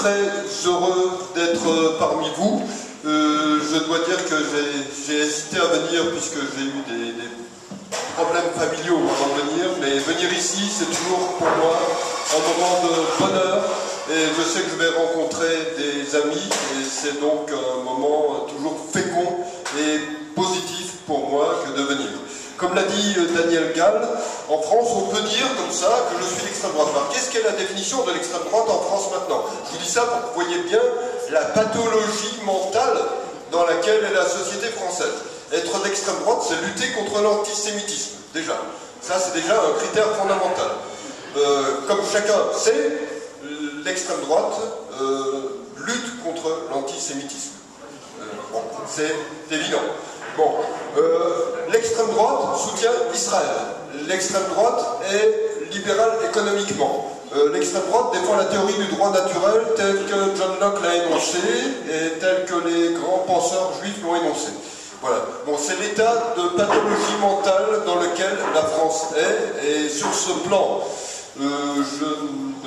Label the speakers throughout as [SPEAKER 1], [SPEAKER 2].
[SPEAKER 1] très heureux d'être parmi vous. Je dois dire que j'ai hésité à venir puisque j'ai eu des problèmes familiaux avant de venir, mais venir ici, c'est toujours pour moi un moment de bonheur et je sais que je vais rencontrer des amis et c'est donc un moment toujours fécond et positif pour moi que de venir. Comme l'a dit Daniel Gall, en France, on peut dire comme ça que je suis l'extrême droite. Alors, qu'est-ce qu'est la définition de l'extrême droite en France maintenant? Je vous dis ça pour que vous voyez bien la pathologie mentale dans laquelle est la société française. Être d'extrême droite, c'est lutter contre l'antisémitisme, déjà. Ça, c'est déjà un critère fondamental. Comme chacun sait, l'extrême droite lutte contre l'antisémitisme. Bon, c'est évident. Bon, l'extrême droite soutient Israël. L'extrême droite est libérale économiquement. L'extrême droite défend la théorie du droit naturel telle que John Locke l'a énoncée et telle que les grands penseurs juifs l'ont énoncée. Voilà. Bon, c'est l'état de pathologie mentale dans lequel la France est, et sur ce plan, je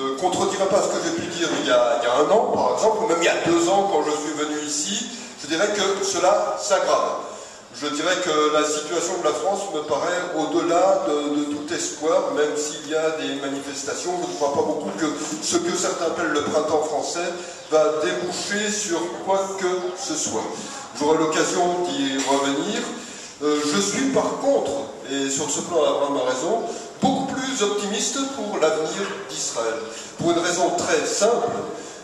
[SPEAKER 1] ne contredirai pas ce que j'ai pu dire il y a un an, par exemple, ou même il y a 2 ans quand je suis venu ici. Je dirais que cela s'aggrave. Je dirais que la situation de la France me paraît au-delà de tout espoir, même s'il y a des manifestations. Je ne crois pas beaucoup que ce que certains appellent le printemps français va déboucher sur quoi que ce soit. J'aurai l'occasion d'y revenir. Je suis par contre, et sur ce plan Abraham a raison, beaucoup plus optimiste pour l'avenir d'Israël. Pour une raison très simple,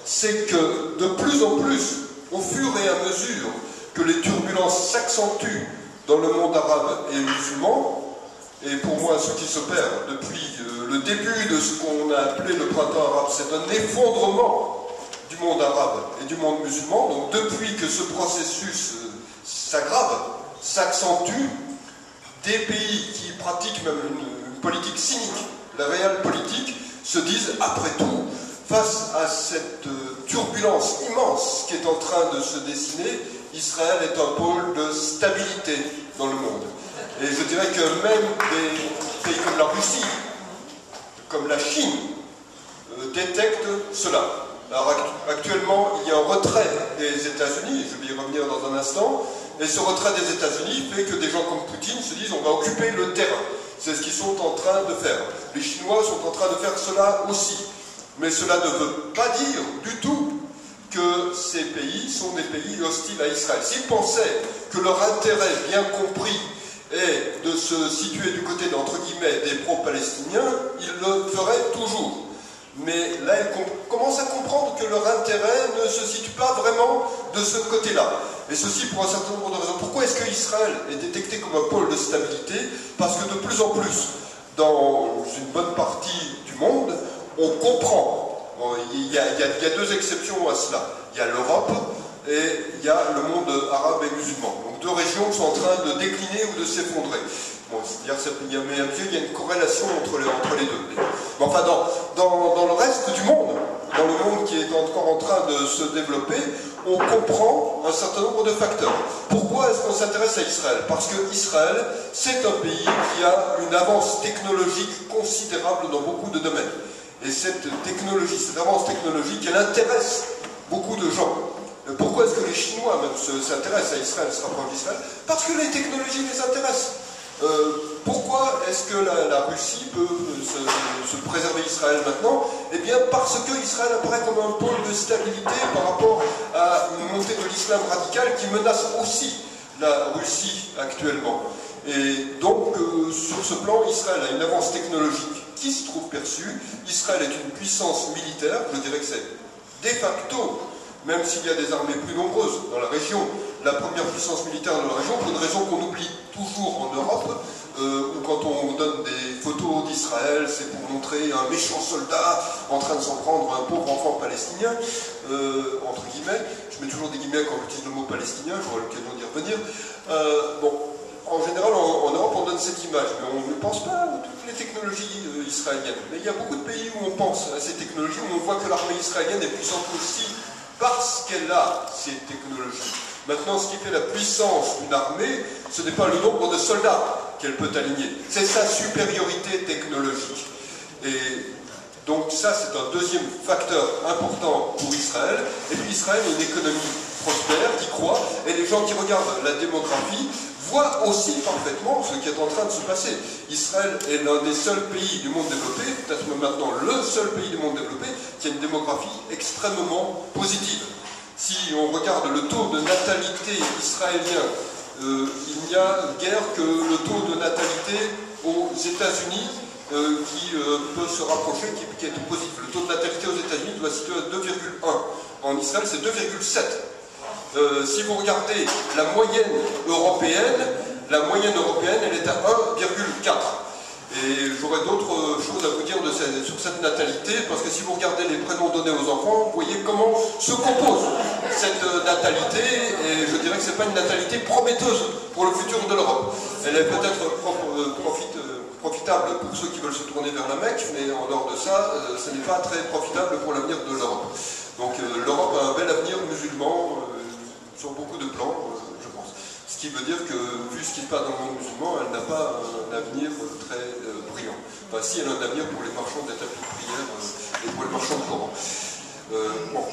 [SPEAKER 1] c'est que de plus en plus, au fur et à mesure que les turbulences s'accentuent dans le monde arabe et musulman, et pour moi ce qui s'opère depuis le début de ce qu'on a appelé le printemps arabe, c'est un effondrement du monde arabe et du monde musulman. Donc depuis que ce processus s'aggrave, s'accentue, des pays qui pratiquent même une politique cynique, la réelle politique, se disent après tout, face à cette turbulence immense qui est en train de se dessiner, Israël est un pôle de stabilité dans le monde. Et je dirais que même des pays comme la Russie, comme la Chine, détectent cela. Alors actuellement, il y a un retrait des États-Unis, je vais y revenir dans un instant, et ce retrait des États-Unis fait que des gens comme Poutine se disent on va occuper le terrain. C'est ce qu'ils sont en train de faire. Les Chinois sont en train de faire cela aussi. Mais cela ne veut pas dire du tout que ces pays sont des pays hostiles à Israël. S'ils pensaient que leur intérêt bien compris est de se situer du côté d'entre guillemets des pro-palestiniens, ils le feraient toujours. Mais là, ils commencent à comprendre que leur intérêt ne se situe pas vraiment de ce côté-là. Et ceci pour un certain nombre de raisons. Pourquoi est-ce qu'Israël est détecté comme un pôle de stabilité? Parce que de plus en plus, dans une bonne partie du monde, on comprend. Bon, il y a 2 exceptions à cela. Il y a l'Europe et il y a le monde arabe et musulman. Donc 2 régions qui sont en train de décliner ou de s'effondrer. Bon, il y a une corrélation entre les deux. Mais enfin, dans le reste du monde, dans le monde qui est encore en train de se développer, on comprend un certain nombre de facteurs. Pourquoi est-ce qu'on s'intéresse à Israël? Parce que Israël, c'est un pays qui a une avance technologique considérable dans beaucoup de domaines. Et cette technologie, cette avance technologique, elle intéresse beaucoup de gens. Pourquoi est-ce que les Chinois même s'intéressent à Israël, se rapprochent d'Israël? Parce que les technologies les intéressent. Pourquoi est-ce que la Russie peut se préserver Israël maintenant? Eh bien parce que Israël apparaît comme un pôle de stabilité par rapport à une montée de l'islam radical qui menace aussi la Russie actuellement. Et donc sur ce plan, Israël a une avance technologique qui se trouve perçue. Israël est une puissance militaire, je dirais que c'est de facto, même s'il y a des armées plus nombreuses dans la région, la première puissance militaire de la région, pour une raison qu'on oublie toujours en Europe, où quand on donne des photos d'Israël, c'est pour montrer un méchant soldat en train de s'en prendre à un pauvre enfant palestinien, entre guillemets. Je mets toujours des guillemets quand j'utilise le mot palestinien, j'aurai l'occasion d'y revenir. En général, en Europe, on donne cette image, mais on ne pense pas à toutes les technologies israéliennes. Mais il y a beaucoup de pays où on pense à ces technologies, où on voit que l'armée israélienne est puissante aussi parce qu'elle a ces technologies. Maintenant, ce qui fait la puissance d'une armée, ce n'est pas le nombre de soldats qu'elle peut aligner, c'est sa supériorité technologique. Et Donc ça, c'est un deuxième facteur important pour Israël. Et puis Israël a une économie prospère, qui croît, et les gens qui regardent la démographie voient aussi parfaitement ce qui est en train de se passer. Israël est l'un des seuls pays du monde développé, peut-être même maintenant le seul pays du monde développé, qui a une démographie extrêmement positive. Si on regarde le taux de natalité israélien, il n'y a guère que le taux de natalité aux États-Unis qui peut se rapprocher, qui est tout positif. Le taux de natalité aux États-Unis doit se situer à 2,1. En Israël, c'est 2,7. Si vous regardez la moyenne européenne, elle est à 1,4. Et j'aurais d'autres choses à vous dire sur cette natalité, parce que si vous regardez les prénoms donnés aux enfants, vous voyez comment se compose cette natalité, et je dirais que ce n'est pas une natalité prometteuse pour le futur de l'Europe. Elle est peut-être profitable pour ceux qui veulent se tourner vers la Mecque, mais en dehors de ça, ce n'est pas très profitable pour l'avenir de l'Europe. Donc l'Europe a un bel avenir musulman sur beaucoup de plans, je pense. Ce qui veut dire que, vu ce qui se passe dans le monde musulman, elle n'a pas un avenir très brillant. Enfin, si, elle a un avenir pour les marchands des tapis de prière et pour les marchands de Coran. Bon.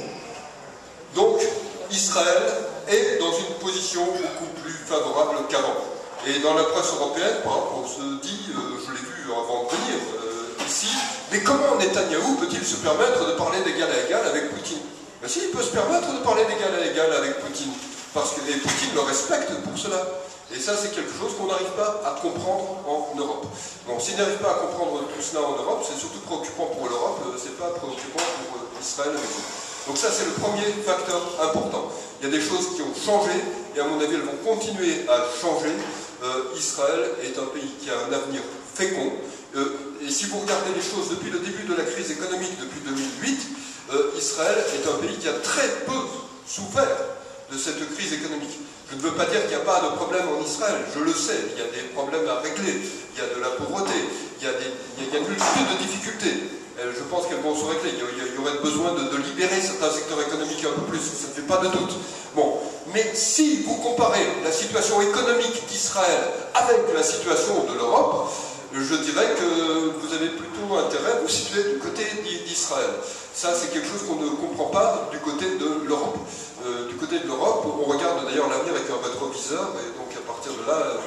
[SPEAKER 1] Donc, Israël est dans une position beaucoup plus favorable qu'avant. Et dans la presse européenne, par exemple, on se dit, je l'ai vu avant de venir ici, mais comment Netanyahou peut-il se permettre de parler d'égal à égal avec Poutine? Ben si, il peut se permettre de parler d'égal à égal avec Poutine, parce que Poutine le respecte pour cela. Et ça, c'est quelque chose qu'on n'arrive pas à comprendre en Europe. Bon, s'il n'arrive pas à comprendre tout cela en Europe, c'est surtout préoccupant pour l'Europe, c'est pas préoccupant pour Israël avec nous. Donc ça, c'est le premier facteur important. Il y a des choses qui ont changé, et à mon avis, elles vont continuer à changer. Israël est un pays qui a un avenir fécond. Et si vous regardez les choses depuis le début de la crise économique, depuis 2008, Israël est un pays qui a très peu souffert de cette crise économique. Je ne veux pas dire qu'il n'y a pas de problème en Israël, je le sais, il y a des problèmes à régler, il y a de la pauvreté, il y a une multitude de difficultés. Je pense qu'elles vont se régler, il y aurait besoin de libérer certains secteurs économiques un peu plus, ça ne fait pas de doute. Bon, mais si vous comparez la situation économique d'Israël avec la situation de l'Europe, je dirais que vous avez plutôt intérêt à vous situer du côté d'Israël. Ça, c'est quelque chose qu'on ne comprend pas du côté de l'Europe. Du côté de l'Europe, on regarde d'ailleurs l'avenir avec un rétroviseur, et donc à partir de là,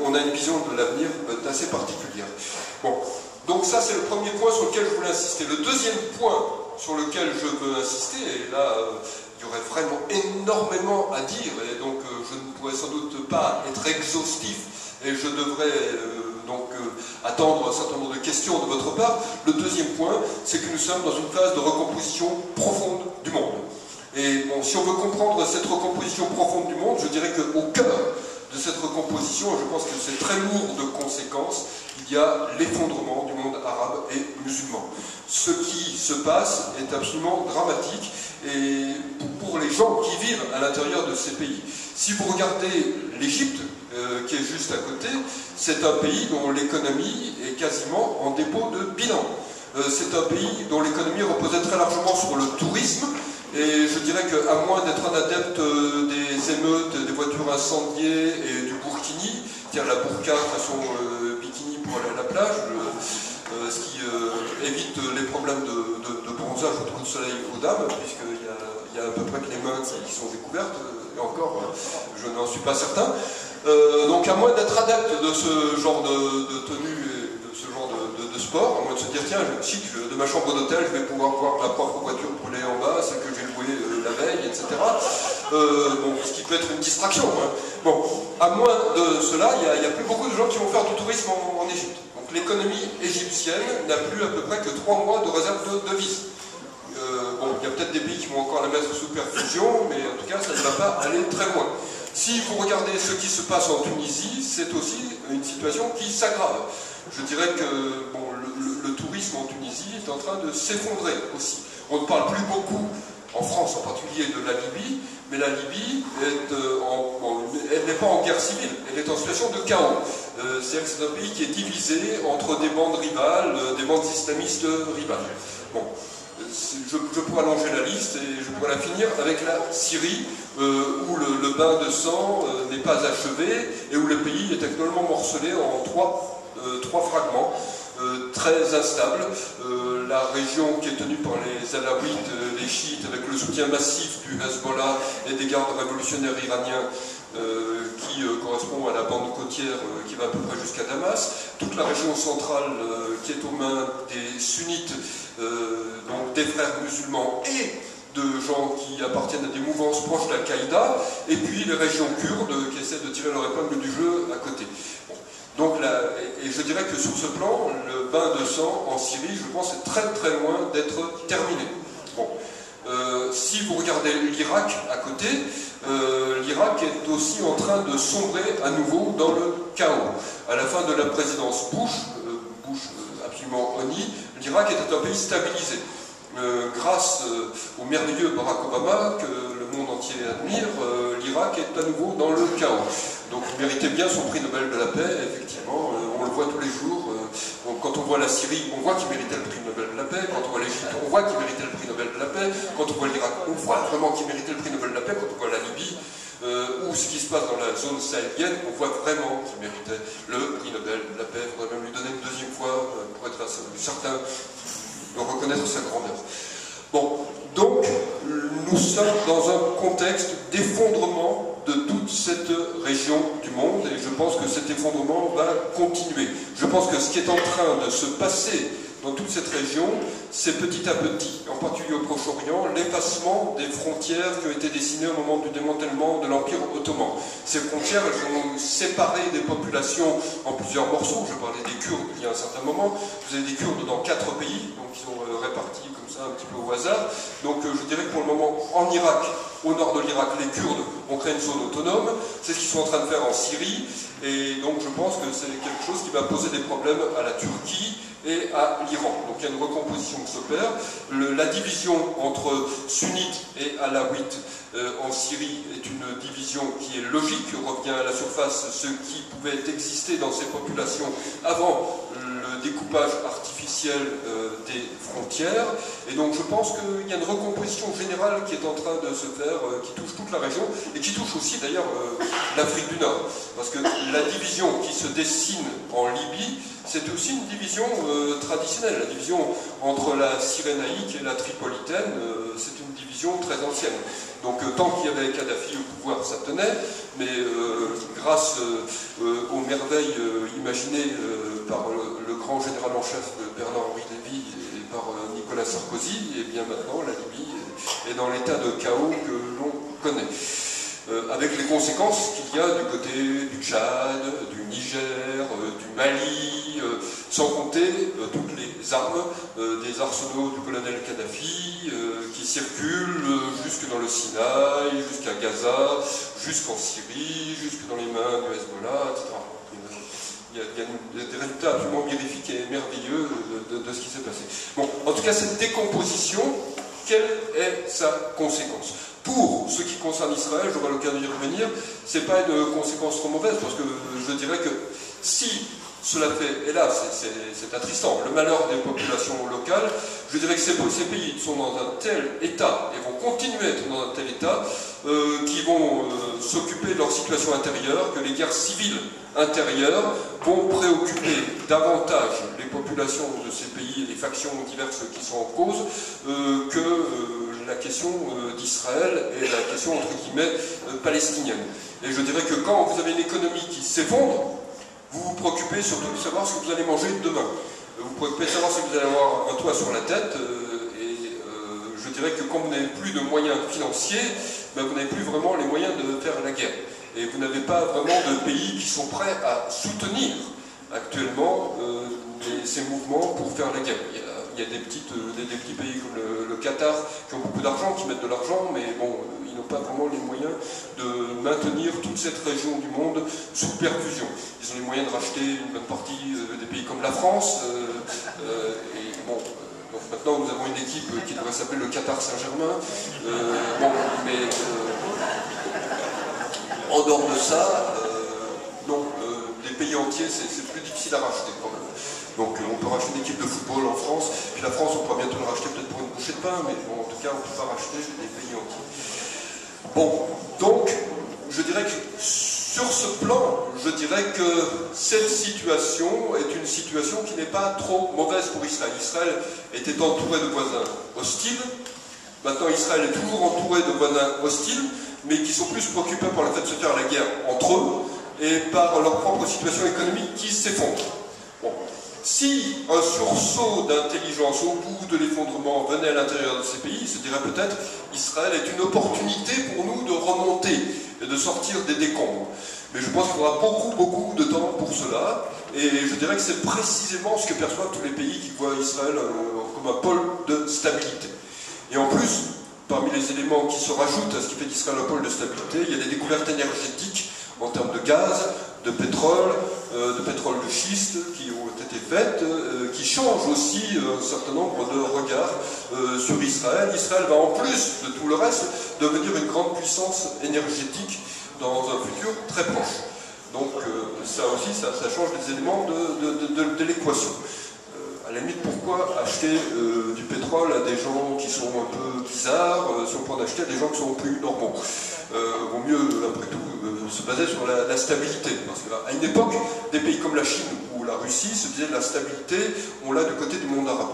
[SPEAKER 1] on a une vision de l'avenir assez particulière. Bon, donc ça, c'est le premier point sur lequel je voulais insister. Le deuxième point sur lequel je veux insister, et là, il y aurait vraiment énormément à dire, et donc je ne pourrais sans doute pas être exhaustif, et je devrais attendre un certain nombre de questions de votre part. Le deuxième point, c'est que nous sommes dans une phase de recomposition profonde du monde. Et bon, si on veut comprendre cette recomposition profonde du monde, je dirais qu'au cœur de cette recomposition, et je pense que c'est très lourd de conséquences, il y a l'effondrement du monde arabe et musulman. Ce qui se passe est absolument dramatique, et pour les gens qui vivent à l'intérieur de ces pays. Si vous regardez l'Égypte, qui est juste à côté, c'est un pays dont l'économie est quasiment en dépôt de bilan. C'est un pays dont l'économie reposait très largement sur le tourisme, et je dirais qu'à moins d'être un adepte des émeutes, des voitures incendiées et du burkini, c'est-à-dire la burqa façon bikini pour aller à la plage, ce qui évite les problèmes de bronzage autour du soleil aux dames, puisqu'il y a à peu près que les mains qui sont découvertes, et encore, je n'en suis pas certain. Donc à moins d'être adepte de ce genre de tenue, de ce genre de sport, à moins de se dire tiens, de ma chambre d'hôtel, je vais pouvoir voir ma propre voiture brûler en bas, celle que j'ai louée la veille, etc. Bon, ce qui peut être une distraction. Hein. Bon, à moins de cela, il n'y a plus beaucoup de gens qui vont faire du tourisme en Égypte. Donc l'économie égyptienne n'a plus à peu près que 3 mois de réserve de devises. Bon, il y a peut-être des pays qui vont encore la mettre sous perfusion, mais en tout cas, ça ne va pas aller très loin. Si vous regardez ce qui se passe en Tunisie, c'est aussi une situation qui s'aggrave. Je dirais que bon, le tourisme en Tunisie est en train de s'effondrer aussi. On ne parle plus beaucoup, en France en particulier, de la Libye, mais la Libye elle n'est pas en guerre civile, elle est en situation de chaos. C'est-à-dire que c'est un pays qui est divisé entre des bandes rivales, des bandes islamistes rivales. Bon. Je pourrais allonger la liste et je pourrais la finir avec la Syrie, où le bain de sang n'est pas achevé et où le pays est actuellement morcelé en trois fragments. très instable. La région qui est tenue par les Alaouites, les chiites, avec le soutien massif du Hezbollah et des gardes révolutionnaires iraniens, qui correspond à la bande côtière qui va à peu près jusqu'à Damas, toute la région centrale qui est aux mains des sunnites, donc des frères musulmans et de gens qui appartiennent à des mouvances proches d'Al-Qaïda, et puis les régions kurdes qui essaient de tirer leur épingle du jeu à côté. Bon. Donc là, et je dirais que sur ce plan, le bain de sang en Syrie, je pense, est très très loin d'être terminé. Bon. Si vous regardez l'Irak à côté, l'Irak est aussi en train de sombrer à nouveau dans le chaos. À la fin de la présidence Bush absolument honni, l'Irak était un pays stabilisé. Grâce au merveilleux Barack Obama, que le monde entier admire, l'Irak est à nouveau dans le chaos. Donc il méritait bien son prix Nobel de la paix, effectivement, on le voit tous les jours. Quand on voit la Syrie, on voit qu'il méritait le prix Nobel de la paix. Quand on voit l'Égypte, on voit qu'il méritait le prix Nobel de la paix. Quand on voit l'Irak, on voit vraiment qu'il méritait le prix Nobel de la paix. Quand on voit la Libye, ou ce qui se passe dans la zone sahélienne, on voit vraiment qu'il méritait le prix Nobel de la paix. Il faudrait même lui donner une deuxième fois pour être certain de reconnaître sa grandeur. Bon, donc nous sommes dans un contexte d'effondrement de toute cette région du monde, et je pense que cet effondrement va continuer. Je pense que ce qui est en train de se passer dans toute cette région, c'est petit à petit, en particulier au Proche-Orient, l'effacement des frontières qui ont été dessinées au moment du démantèlement de l'Empire ottoman. Ces frontières, elles ont séparé des populations en plusieurs morceaux. Je parlais des Kurdes il y a un certain moment. Vous avez des Kurdes dans 4 pays, donc ils sont répartis comme ça un petit peu au hasard. Donc je dirais que pour le moment, en Irak, au nord de l'Irak, les Kurdes ont créé une zone autonome. C'est ce qu'ils sont en train de faire en Syrie. Et donc je pense que c'est quelque chose qui va poser des problèmes à la Turquie et à l'Iran. Donc il y a une recomposition qui s'opère. La division entre sunnites et alaouites en Syrie est une division qui est logique, revient à la surface ce qui pouvait exister dans ces populations avant le découpage artificiel des frontières. Et donc je pense qu'il y a une recomposition générale qui est en train de se faire, qui touche toute la région, et qui touche aussi d'ailleurs l'Afrique du Nord. Parce que la division qui se dessine en Libye, c'est aussi une division traditionnelle. La division entre la Cyrénaïque et la Tripolitaine, c'est une division très ancienne. Donc tant qu'il y avait Kadhafi au pouvoir, ça tenait, mais grâce aux merveilles imaginées par le grand général en chef Bernard-Henri Lévy et par Nicolas Sarkozy, et bien maintenant la Libye est dans l'état de chaos que l'on connaît. Avec les conséquences qu'il y a du côté du Tchad, du Niger, du Mali, sans compter toutes les armes des arsenaux du colonel Kadhafi qui circulent jusque dans le Sinaï, jusqu'à Gaza, jusqu'en Syrie, jusque dans les mains du Hezbollah, etc. Il y a des résultats absolument mirifiques et merveilleux de ce qui s'est passé. Bon, en tout cas, cette décomposition, quelle est sa conséquence? Pour ce qui concerne Israël, j'aurai l'occasion d'y revenir, ce n'est pas une conséquence trop mauvaise, parce que je dirais que si cela fait, et là c'est attristant, le malheur des populations locales, je dirais que ces pays sont dans un tel état, et vont continuer à être dans un tel état, qui vont s'occuper de leur situation intérieure, que les guerres civiles intérieures vont préoccuper davantage les populations de ces pays et les factions diverses qui sont en cause, que la question d'Israël et la question, entre guillemets, palestinienne. Et je dirais que quand vous avez une économie qui s'effondre, vous vous préoccupez surtout de savoir ce que vous allez manger demain. Vous vous préoccupez de savoir si vous allez avoir un toit sur la tête, et je dirais que quand vous n'avez plus de moyens financiers, ben vous n'avez plus vraiment les moyens de faire la guerre. Et vous n'avez pas vraiment de pays qui sont prêts à soutenir actuellement ces mouvements pour faire la guerre. Il y a des petits pays comme le Qatar qui ont beaucoup d'argent, qui mettent de l'argent, mais bon, ils n'ont pas vraiment les moyens de maintenir toute cette région du monde sous perfusion. Ils ont les moyens de racheter une bonne partie des pays comme la France. Et bon, donc maintenant nous avons une équipe qui devrait s'appeler le Qatar Saint-Germain. Bon, mais en dehors de ça, non, des pays entiers, c'est plus difficile à racheter quand même. Donc on peut racheter une équipe de football en France, puis la France on pourra bientôt le racheter peut-être pour une bouchée de pain, mais bon, en tout cas on ne peut pas racheter des pays entiers. Bon, donc je dirais que Sur ce plan, je dirais que cette situation est une situation qui n'est pas trop mauvaise pour Israël. Israël était entouré de voisins hostiles. Maintenant, Israël est toujours entouré de voisins hostiles, mais qui sont plus préoccupés par le fait de se faire la guerre entre eux et par leur propre situation économique qui s'effondre. Bon. Si un sursaut d'intelligence au bout de l'effondrement venait à l'intérieur de ces pays, il se dirait peut-être Israël est une opportunité pour nous de remonter et de sortir des décombres. Mais je pense qu'il faudra beaucoup de temps pour cela, et je dirais que c'est précisément ce que perçoivent tous les pays qui voient Israël comme un pôle de stabilité. Et en plus, parmi les éléments qui se rajoutent à ce qui fait d'Israël un pôle de stabilité, il y a des découvertes énergétiques en termes de gaz, de pétrole de schiste qui ont été faites, qui changent aussi un certain nombre de regards sur Israël. Israël va en plus de tout le reste devenir une grande puissance énergétique dans un futur très proche. Donc ça aussi, ça change les éléments de l'équation. À la limite, pourquoi acheter du pétrole à des gens qui sont un peu bizarres si on peut en acheter à des gens qui sont plus normaux? Vaut mieux, après tout, se baser sur la stabilité. Parce qu'à une époque, des pays comme la Chine ou la Russie se disaient la stabilité, on l'a du côté du monde arabe.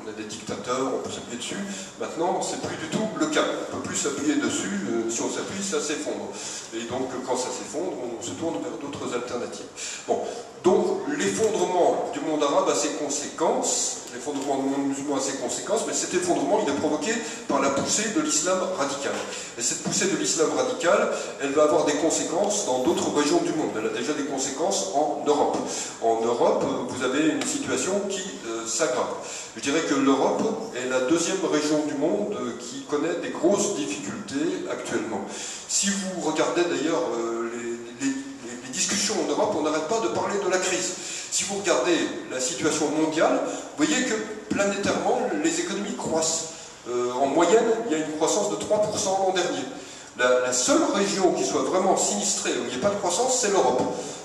[SPEAKER 1] On a des dictateurs, on peut s'appuyer dessus. Maintenant, c'est plus du tout le cas. On ne peut plus s'appuyer dessus. Si on s'appuie, ça s'effondre. Et donc, quand ça s'effondre, on se tourne vers d'autres alternatives. Bon. Donc, l'effondrement du monde arabe a ses conséquences, l'effondrement du monde musulman a ses conséquences, mais cet effondrement, il est provoqué par la poussée de l'islam radical. Et cette poussée de l'islam radical, elle va avoir des conséquences dans d'autres régions du monde. Elle a déjà des conséquences en Europe. En Europe, vous avez une situation qui s'aggrave. Je dirais que l'Europe est la deuxième région du monde qui connaît des grosses difficultés actuellement. Si vous regardez d'ailleurs les discussions en Europe, on n'arrête pas de parler de la crise. Si vous regardez la situation mondiale, vous voyez que planétairement, les économies croissent. En moyenne, il y a une croissance de 3% l'an dernier. La seule région qui soit vraiment sinistrée, où il n'y a pas de croissance, c'est l'Europe.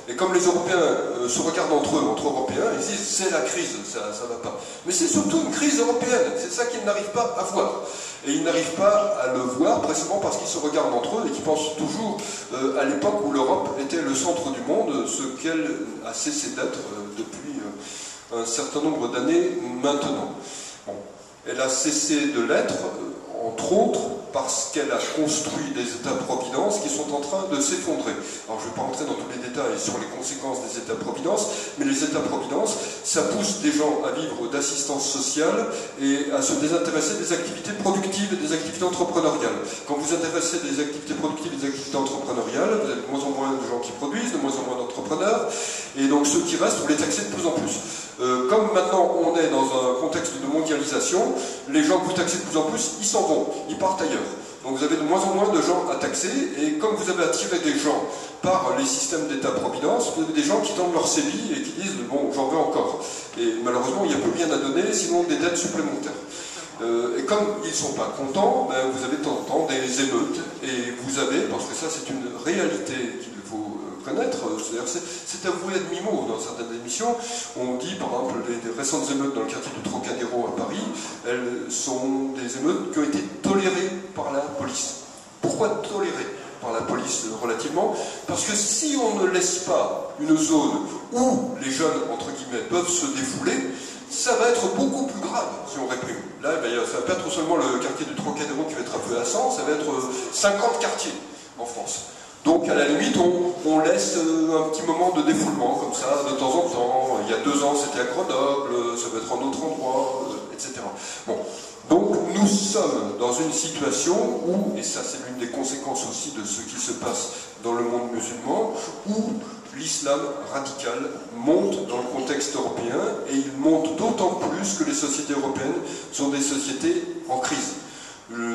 [SPEAKER 1] Et comme les Européens se regardent entre eux, entre Européens, ils disent c'est la crise, ça ne va pas. Mais c'est surtout une crise européenne, c'est ça qu'ils n'arrivent pas à voir. Et ils n'arrivent pas à le voir précisément parce qu'ils se regardent entre eux et qu'ils pensent toujours à l'époque où l'Europe était le centre du monde, ce qu'elle a cessé d'être depuis un certain nombre d'années maintenant. Bon. Elle a cessé de l'être, entre autres, parce qu'elle a construit des États-providence qui sont en train de s'effondrer. Alors je ne vais pas rentrer dans tous les détails sur les conséquences des États-providence, mais les États-providence, ça pousse des gens à vivre d'assistance sociale et à se désintéresser des activités productives et des activités entrepreneuriales. Quand vous intéressez des activités productives et des activités entrepreneuriales, vous avez de moins en moins de gens qui produisent, de moins en moins d'entrepreneurs, et donc ceux qui restent, vous les taxez de plus en plus. Comme maintenant on est dans un contexte de mondialisation, les gens que vous taxez de plus en plus, ils s'en vont, ils partent ailleurs. Donc vous avez de moins en moins de gens à taxer, et comme vous avez attiré des gens par les systèmes d'État-providence, vous avez des gens qui tendent leur séville et qui disent « bon, j'en veux encore ». Et malheureusement, il n'y a plus rien à donner, sinon des dettes supplémentaires. Et comme ils ne sont pas contents, ben, vous avez de temps en temps des émeutes, et vous avez, parce que ça c'est une réalité qu'il faut connaître, c'est avoué à demi-mot dans certaines émissions. On dit par exemple les récentes émeutes dans le quartier du Trocadéro à Paris, elles sont des émeutes qui ont été tolérées par la police. Pourquoi tolérées par la police relativement? Parce que si on ne laisse pas une zone où les jeunes, entre guillemets, peuvent se défouler, ça va être beaucoup plus grave si on réprime. Là, ben, ça va pas être seulement le quartier du Trocadéro qui va être un peu à 100, ça va être 50 quartiers en France. Donc, à la limite, on laisse un petit moment de défoulement, comme ça, de temps en temps. Il y a 2 ans, c'était à Grenoble, ça va être un autre endroit, etc. Bon. Donc, nous sommes dans une situation où, et ça c'est l'une des conséquences aussi de ce qui se passe dans le monde musulman, où l'islam radical monte dans le contexte européen, et il monte d'autant plus que les sociétés européennes sont des sociétés en crise.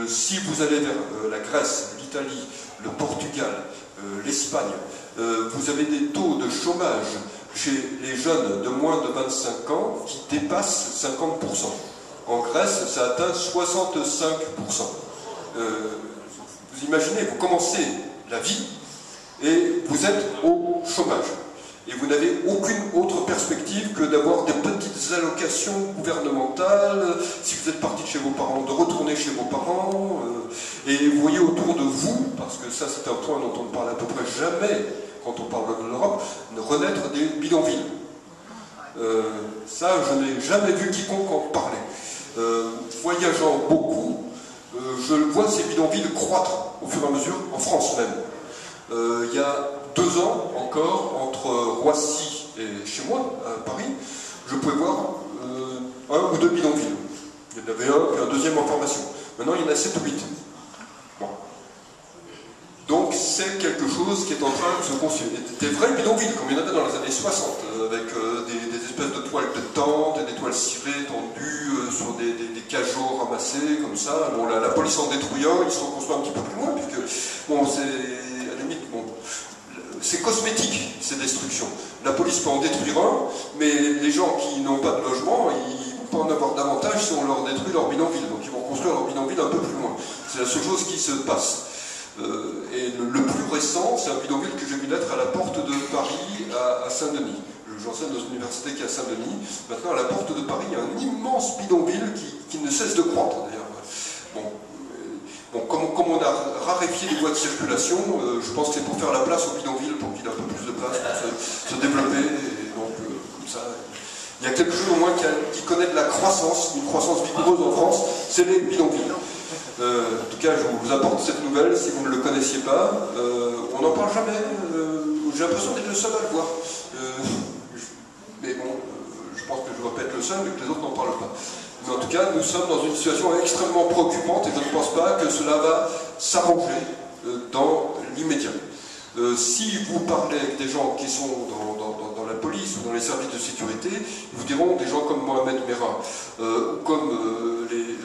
[SPEAKER 1] Si vous allez vers la Grèce, l'Italie, le Portugal, l'Espagne, vous avez des taux de chômage chez les jeunes de moins de 25 ans qui dépassent 50%. En Grèce, ça atteint 65%. Vous imaginez, vous commencez la vie et vous êtes au chômage. Et vous n'avez aucune autre perspective que d'avoir des petites allocations gouvernementales, si vous êtes parti de chez vos parents, de retourner chez vos parents. Et vous voyez autour de vous, parce que ça c'est un point dont on ne parle à peu près jamais quand on parle de l'Europe, renaître des bidonvilles. Ça, je n'ai jamais vu quiconque en parler. Voyageant beaucoup, je vois ces bidonvilles croître au fur et à mesure, en France même. Il y a 2 ans encore, entre Roissy et chez moi, à Paris, je pouvais voir 1 ou 2 bidonvilles. Il y en avait un, puis un deuxième en formation. Maintenant, il y en a 7 ou 8. Bon. Donc, c'est quelque chose qui est en train de se construire. Des vrais bidonvilles, comme il y en avait dans les années 60, avec des espèces de toiles de tente, des toiles cirées tendues sur des cajots ramassés, comme ça. Bon, la police en détruisant, ils sont construits un petit peu plus loin, puisque, bon, c'est, à la limite, bon, c'est cosmétique, ces destructions. La police peut en détruire un, mais les gens qui n'ont pas de logement, ils ne vont pas en avoir davantage si on leur détruit leur bidonville. Donc ils vont construire leur bidonville un peu plus loin. C'est la seule chose qui se passe. Et le plus récent, c'est un bidonville que j'ai vu naître à la porte de Paris, à Saint-Denis. J'enseigne dans une université qui est à Saint-Denis. Maintenant, à la porte de Paris, il y a un immense bidonville qui ne cesse de croître, d'ailleurs. Bon, comme on a raréfié les voies de circulation, je pense que c'est pour faire la place au bidonville, pour qu'il ait un peu plus de place, pour se développer. Et donc, comme ça, il y a quelque chose au moins qui connaît de la croissance, une croissance vigoureuse en France, c'est les bidonvilles. En tout cas, je vous apporte cette nouvelle, si vous ne le connaissiez pas. On n'en parle jamais, j'ai l'impression d'être le seul à le voir. Mais bon, je pense que je ne dois pas être le seul, mais que les autres n'en parlent pas. Mais en tout cas, nous sommes dans une situation extrêmement préoccupante et je ne pense pas que cela va s'arranger dans l'immédiat. Si vous parlez avec des gens qui sont dans la police ou dans les services de sécurité, ils vous diront, des gens comme Mohamed Merah, comme les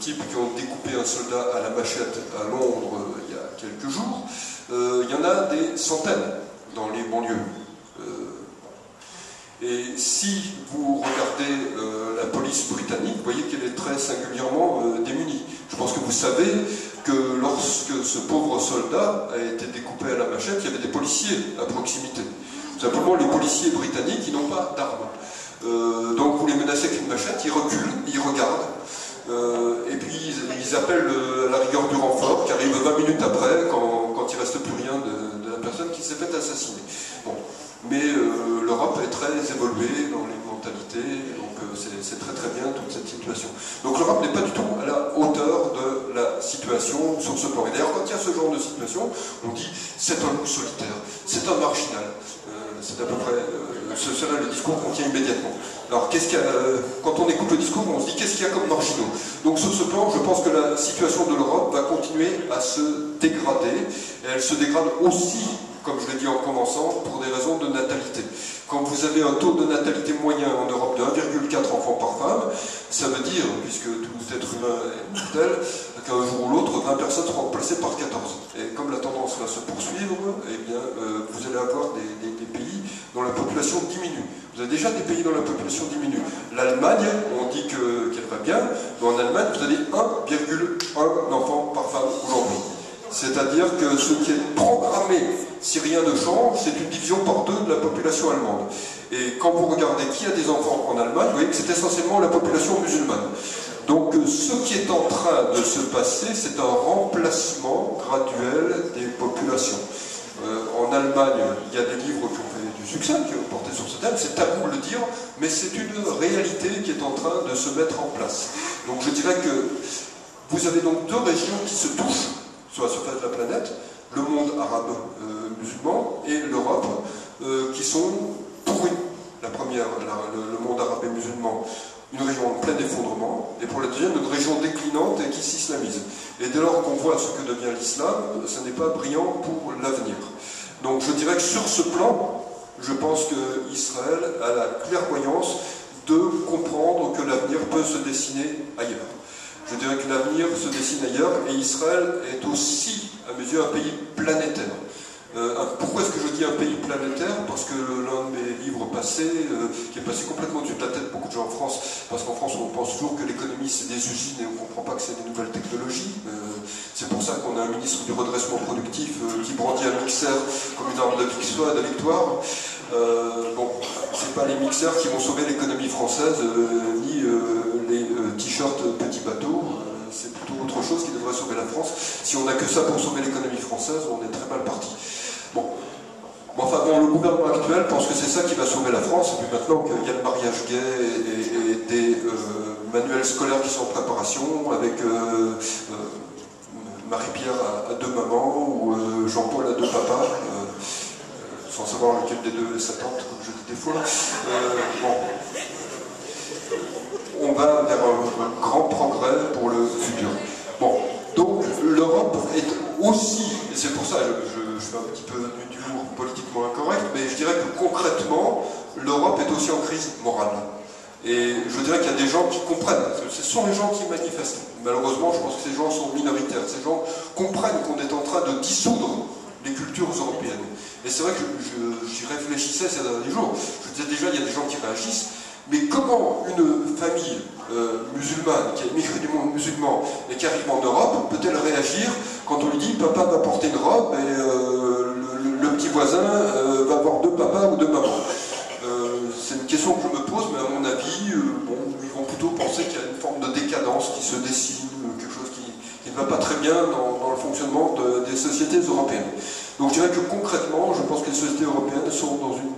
[SPEAKER 1] types qui ont découpé un soldat à la machette à Londres il y a quelques jours, il y en a des centaines dans les banlieues. Et si vous regardez la police britannique, vous voyez qu'elle est très singulièrement démunie. Je pense que vous savez que lorsque ce pauvre soldat a été découpé à la machette, il y avait des policiers à proximité. Simplement, les policiers britanniques, ils n'ont pas d'armes. Donc vous les menacez avec une machette, ils reculent, ils regardent, et puis ils appellent à la rigueur du renfort, qui arrive 20 minutes après, quand il ne reste plus rien de la personne qui s'est fait assassiner. Bon. Mais l'Europe est très évoluée dans les mentalités, donc c'est très très bien toute cette situation. Donc l'Europe n'est pas du tout à la hauteur de la situation sur ce plan. Et d'ailleurs, quand il y a ce genre de situation, on dit c'est un loup solitaire, c'est un marginal. C'est à peu près cela le discours qu'on tient immédiatement. Alors quand on écoute le discours, on se dit qu'est-ce qu'il y a comme marginaux. Donc sur ce plan, je pense que la situation de l'Europe va continuer à se dégrader, et elle se dégrade aussi, comme je l'ai dit en commençant, pour des raisons de natalité. Quand vous avez un taux de natalité moyen en Europe de 1,4 enfants par femme, ça veut dire, puisque tout être humain est mortel, qu'un jour ou l'autre, 20 personnes seront remplacées par 14. Et comme la tendance va se poursuivre, eh bien, vous allez avoir des pays dont la population diminue. Vous avez déjà des pays dont la population diminue. L'Allemagne, on dit qu'elle va bien, mais en Allemagne, vous avez 1,1 enfant par femme aujourd'hui. C'est-à-dire que ce qui est programmé, si rien ne change, c'est une division par 2 de la population allemande. Et quand vous regardez qui a des enfants en Allemagne, vous voyez que c'est essentiellement la population musulmane. Donc ce qui est en train de se passer, c'est un remplacement graduel des populations. En Allemagne, il y a des livres qui ont fait du succès, qui ont porté sur ce thème, c'est tabou de le dire, mais c'est une réalité qui est en train de se mettre en place. Donc je dirais que vous avez donc 2 régions qui se touchent sur la surface de la planète, le monde arabe musulman et l'Europe, qui sont pourris. La première, le monde arabe et musulman, une région en plein effondrement, et pour la deuxième, une région déclinante et qui s'islamise. Et dès lors qu'on voit ce que devient l'islam, ce n'est pas brillant pour l'avenir. Donc je dirais que sur ce plan, je pense qu'Israël a la clairvoyance de comprendre que l'avenir peut se dessiner ailleurs. Je dirais que l'avenir se dessine ailleurs, et Israël est aussi, à mes yeux, un pays planétaire. Pourquoi est-ce que je dis un pays planétaire? Parce que l'un de mes livres passés, qui est passé complètement au-dessus de la tête de beaucoup de gens en France, parce qu'en France on pense toujours que l'économie c'est des usines et on ne comprend pas que c'est des nouvelles technologies. C'est pour ça qu'on a un ministre du redressement productif qui brandit un mixeur comme une arme de victoire. Bon, c'est pas les mixeurs qui vont sauver l'économie française, ni les t-shirts petits bateaux. C'est plutôt autre chose qui devrait sauver la France. Si on n'a que ça pour sauver l'économie française, on est très mal parti. Bon, enfin gouvernement actuel pense que c'est ça qui va sauver la France, et puis maintenant qu'il y a le mariage gay et des manuels scolaires qui sont en préparation, avec Marie-Pierre à deux mamans, ou Jean-Paul à deux papas, sans savoir lequel des deux est sa tante, comme je dis des fois. Bon. On va vers un grand progrès pour le futur. Bon, donc l'Europe est aussi, et c'est pour ça je fais un petit peu d'humour politiquement incorrect, mais je dirais que concrètement, l'Europe est aussi en crise morale. Et je dirais qu'il y a des gens qui comprennent, parce que ce sont les gens qui manifestent. Malheureusement, je pense que ces gens sont minoritaires. Ces gens comprennent qu'on est en train de dissoudre les cultures européennes. Et c'est vrai que j'y réfléchissais ces derniers jours. Je disais déjà, il y a des gens qui réagissent. Mais comment une famille musulmane qui a immigré du monde musulman et qui arrive en Europe peut-elle réagir quand on lui dit papa va porter une robe et le petit voisin va avoir deux papas ou deux mamans? C'est une question que je me pose, mais à mon avis, bon, ils vont plutôt penser qu'il y a une forme de décadence qui se dessine, quelque chose qui ne va pas très bien dans le fonctionnement des sociétés européennes. Donc je dirais que concrètement, je pense que les sociétés européennes sont dans une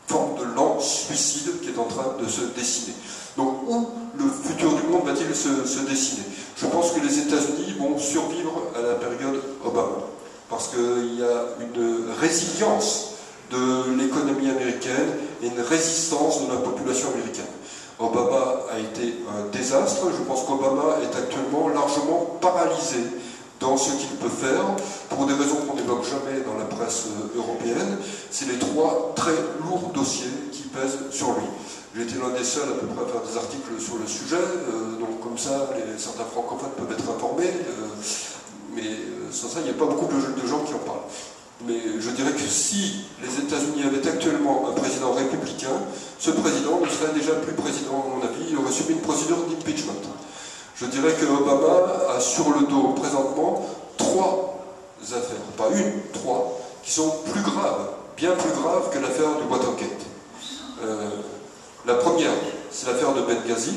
[SPEAKER 1] forme de lent suicide qui est en train de se dessiner. Donc où le futur du monde va-t-il se dessiner? Je pense que les États-Unis vont survivre à la période Obama, parce qu'il y a une résilience de l'économie américaine et une résistance de la population américaine. Obama a été un désastre. Je pense qu'Obama est actuellement largement paralysé dans ce qu'il peut faire, pour des raisons qu'on n'évoque jamais dans la presse européenne. C'est les trois très lourds dossiers qui pèsent sur lui. J'ai été l'un des seuls à peu près à faire des articles sur le sujet, donc comme ça, certains francophones peuvent être informés, mais sans ça, il n'y a pas beaucoup de gens qui en parlent. Mais je dirais que si les États-Unis avaient actuellement un président républicain, ce président ne serait déjà plus président, à mon avis, il aurait subi une procédure d'impeachment. Je dirais que Obama a sur le dos présentement trois affaires, pas une, trois, qui sont plus graves, bien plus graves que l'affaire du Watergate. La première, c'est l'affaire de Benghazi,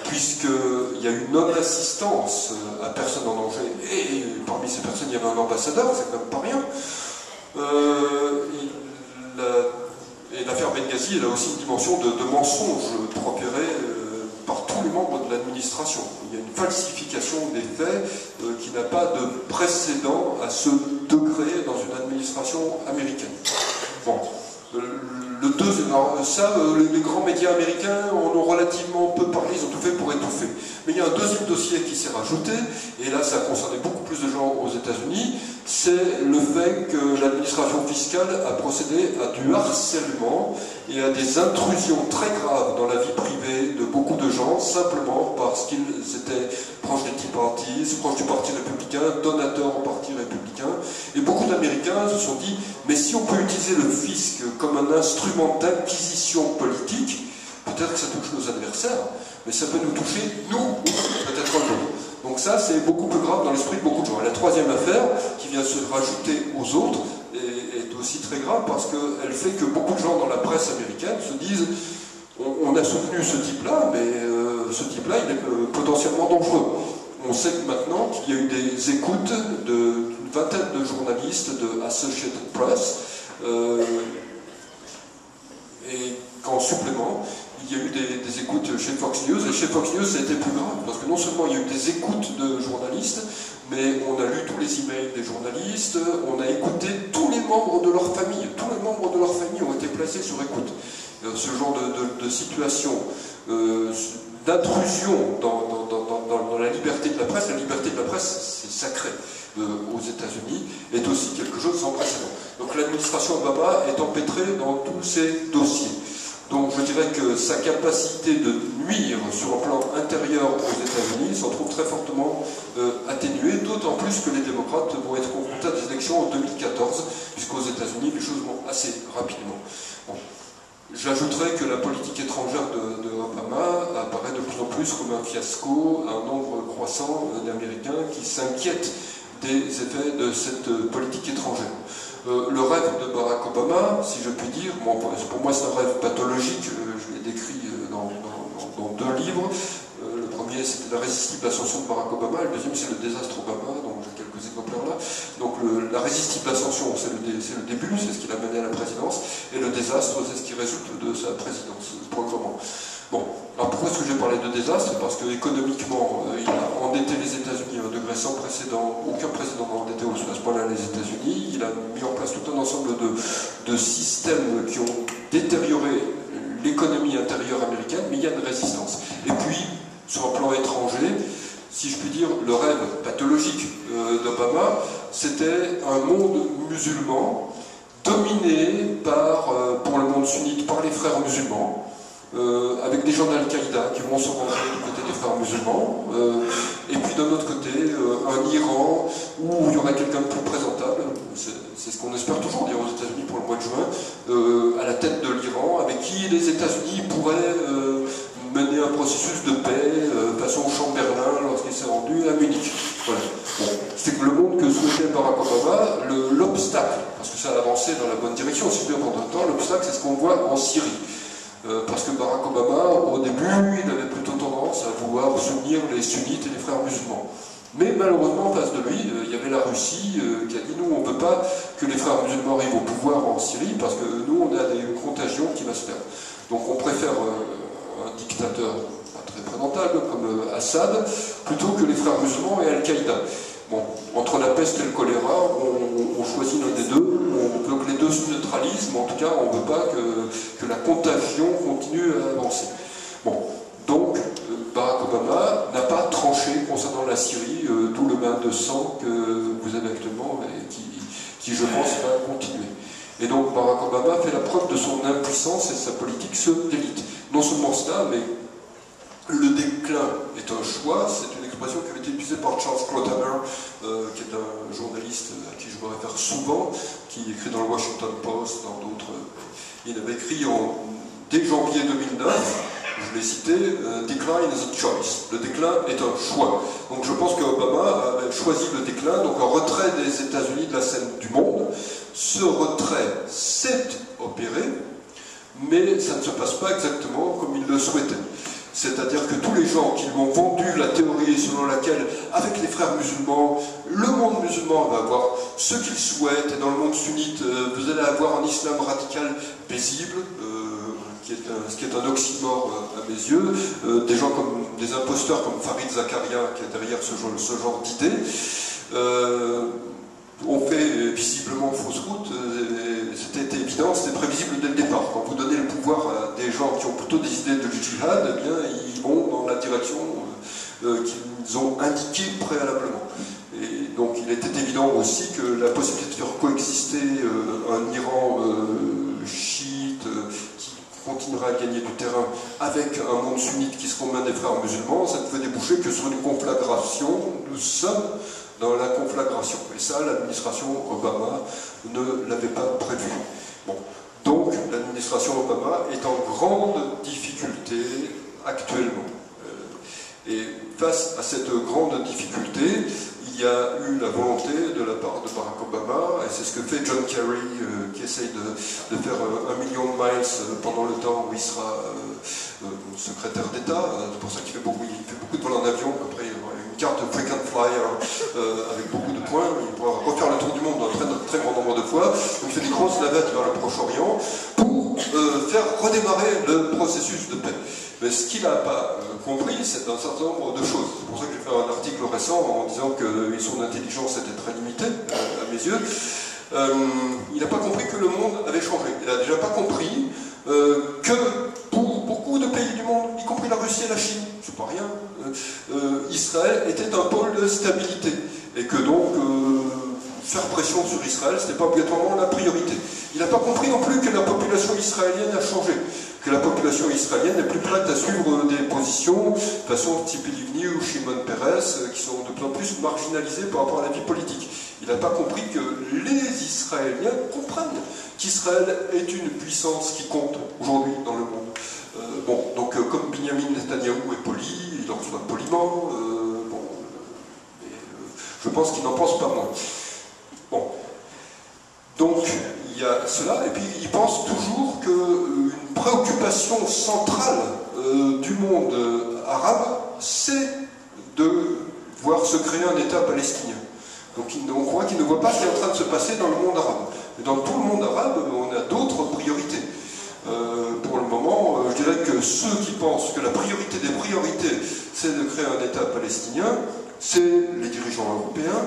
[SPEAKER 1] puisqu'il y a eu non-assistance à personne en danger, et parmi ces personnes, il y avait un ambassadeur, c'est quand même pas rien. Et l'affaire Benghazi, elle a aussi une dimension de mensonge proféré par tous les membres de l'administration. Il y a une falsification des faits qui n'a pas de précédent à ce degré dans une administration américaine. Bon. Le deuxième, ça, les grands médias américains en ont relativement peu parlé, ils ont tout fait pour étouffer. Mais il y a un deuxième dossier qui s'est rajouté, et là ça a concerné beaucoup plus de gens aux États-Unis, c'est le fait que l'administration fiscale a procédé à du harcèlement et à des intrusions très graves dans la vie privée de beaucoup de gens, simplement parce qu'ils étaient proches des Tea Parties, proches du Parti républicain, donateurs au Parti républicain. Et beaucoup d'Américains se sont dit, mais si on peut utiliser le fisc comme un instrument d'acquisition politique, peut-être que ça touche nos adversaires, mais ça peut nous toucher, nous, peut-être un jour. Donc ça, c'est beaucoup plus grave dans l'esprit de beaucoup de gens. Et la troisième affaire, qui vient se rajouter aux autres, est aussi très grave parce qu'elle fait que beaucoup de gens dans la presse américaine se disent on a soutenu ce type-là, mais ce type-là, il est potentiellement dangereux. On sait que maintenant qu'il y a eu des écoutes d'une vingtaine de journalistes de Associated Press, et qu'en supplément, il y a eu des écoutes chez Fox News, et chez Fox News, ça a été plus grave, parce que non seulement il y a eu des écoutes de journalistes, mais on a lu tous les emails des journalistes, on a écouté tous les membres de leur famille. Tous les membres de leur famille ont été placés sur écoute. Ce genre de situation, d'intrusion dans la liberté de la presse c'est sacré aux États-Unis, est aussi quelque chose sans précédent. Donc l'administration Obama est empêtrée dans tous ces dossiers. Donc je dirais que sa capacité de nuire sur un plan intérieur aux États-Unis s'en trouve très fortement atténuée, d'autant plus que les démocrates vont être confrontés à des élections en 2014, puisqu'aux États-Unis les choses vont assez rapidement. Bon. J'ajouterais que la politique étrangère de Obama apparaît de plus en plus comme un fiasco, un nombre croissant d'Américains qui s'inquiètent des effets de cette politique étrangère. Le rêve de Barack Obama, si je puis dire, bon, pour moi c'est un rêve pathologique, je l'ai décrit dans deux livres. Le premier c'était résistible ascension de Barack Obama, et le deuxième c'est le désastre Obama, donc j'ai quelques exemplaires là. Donc la résistible ascension c'est le début, c'est ce qui l'a mené à la présidence, et le désastre c'est ce qui résulte de sa présidence, point commun. Bon, alors pourquoi est-ce que j'ai parlé de désastre? Parce que économiquement, il a endetté les États-Unis à un degré sans précédent. Aucun président n'a endetté à ce point-là les États-Unis. Il a mis en place tout un ensemble de systèmes qui ont détérioré l'économie intérieure américaine, mais il y a une résistance. Et puis, sur un plan étranger, si je puis dire, le rêve pathologique d'Obama, c'était un monde musulman dominé par, pour le monde sunnite, par les frères musulmans, avec des gens d'Al-Qaïda qui vont se ranger du côté des frères musulmans, et puis d'un autre côté, un Iran où il y aurait quelqu'un de plus présentable, c'est ce qu'on espère toujours dire aux États-Unis pour le mois de juin, à la tête de l'Iran, avec qui les États-Unis pourraient mener un processus de paix façon Chamberlain lorsqu'il s'est rendu à Munich. Voilà. Bon, c'est le monde que souhaitait Barack Obama, l'obstacle, parce que ça a avancé dans la bonne direction, si je veux pendant un temps, l'obstacle c'est ce qu'on voit en Syrie. Parce que Barack Obama, au début, il avait plutôt tendance à vouloir soutenir les sunnites et les frères musulmans. Mais malheureusement, en face de lui, il y avait la Russie qui a dit « Nous, on ne veut pas que les frères musulmans arrivent au pouvoir en Syrie, parce que nous, on a des contagions qui vont se faire. » Donc on préfère un dictateur pas très présentable comme Assad, plutôt que les frères musulmans et Al-Qaïda. Bon, entre la peste et le choléra, on choisit l'un des deux, on veut que les deux se neutralisent, mais en tout cas, on ne veut pas que la contagion continue à avancer. Bon, donc, Barack Obama n'a pas tranché concernant la Syrie, d'où le bain de sang que vous avez actuellement et qui, je pense, va continuer. Et donc, Barack Obama fait la preuve de son impuissance et sa politique se délite. Non seulement cela, mais le déclin est un choix, c'est une expression qui avait été utilisée par Charles Krauthammer, qui est un journaliste à qui je me réfère souvent, qui écrit dans le Washington Post, dans d'autres. Il avait écrit dès janvier 2009, je l'ai cité, Decline is a choice. Le déclin est un choix. Donc je pense qu'Obama avait choisi le déclin, donc un retrait des États-Unis de la scène du monde. Ce retrait s'est opéré, mais ça ne se passe pas exactement comme il le souhaitait. C'est-à-dire que tous les gens qui lui ont vendu la théorie selon laquelle, avec les frères musulmans, le monde musulman va avoir ce qu'il souhaite, et dans le monde sunnite, vous allez avoir un islam radical paisible, ce qui est un oxymore à mes yeux, des gens comme des imposteurs comme Farid Zakaria, qui est derrière ce genre d'idées, ont fait visiblement fausse route. C'était évident, c'était prévisible dès le départ. Quand vous donnez le pouvoir à des gens qui ont plutôt des idées de djihad, eh bien, ils vont dans la direction qu'ils ont indiquée préalablement. Et donc il était évident aussi que la possibilité de faire coexister un Iran chiite qui continuera à gagner du terrain avec un monde sunnite qui se combat des frères musulmans, ça ne pouvait déboucher que sur une conflagration. Nous sommes dans la conflagration. Et ça, l'administration Obama ne l'avait pas prévu. Bon. Donc, l'administration Obama est en grande difficulté actuellement. Et face à cette grande difficulté, il y a eu la volonté de la part de Barack Obama, et c'est ce que fait John Kerry, qui essaye de faire 1 million de miles pendant le temps où il sera secrétaire d'État. C'est pour ça qu'il fait beaucoup de vols en avion. Après, il aura une carte frequent flyer avec beaucoup de points. Il pourra refaire le tour du monde un très grand nombre de fois. Donc il fait des grosses navettes vers le Proche-Orient pour faire redémarrer le processus de paix. Mais ce qu'il n'a pas compris, c'est un certain nombre de choses. C'est pour ça que j'ai fait un article récent en disant que son intelligence était très limitée, à mes yeux. Il n'a pas compris que le monde avait changé. Il n'a déjà pas compris que pour beaucoup de pays du monde, y compris la Russie et la Chine, c'est pas rien, Israël était un pôle de stabilité. Et que donc, faire pression sur Israël, ce n'était pas obligatoirement la priorité. Il n'a pas compris non plus que la population israélienne a changé, que la population israélienne n'est plus prête à suivre des positions, de façon Tzipi Livni ou Shimon Peres, qui sont de plus en plus marginalisés par rapport à la vie politique. Il n'a pas compris que les Israéliens comprennent qu'Israël est une puissance qui compte aujourd'hui dans le monde. Donc comme Benjamin Netanyahou est poli, il en reçoit poliment, je pense qu'il n'en pense pas moins. Bon. Donc, il y a cela, et puis il pense toujours qu'une préoccupation centrale du monde arabe, c'est de voir se créer un État palestinien. Donc on croit qu'ils ne voient pas ce qui est en train de se passer dans le monde arabe. Et dans tout le monde arabe, on a d'autres priorités. Pour le moment, je dirais que ceux qui pensent que la priorité des priorités, c'est de créer un État palestinien, c'est les dirigeants européens,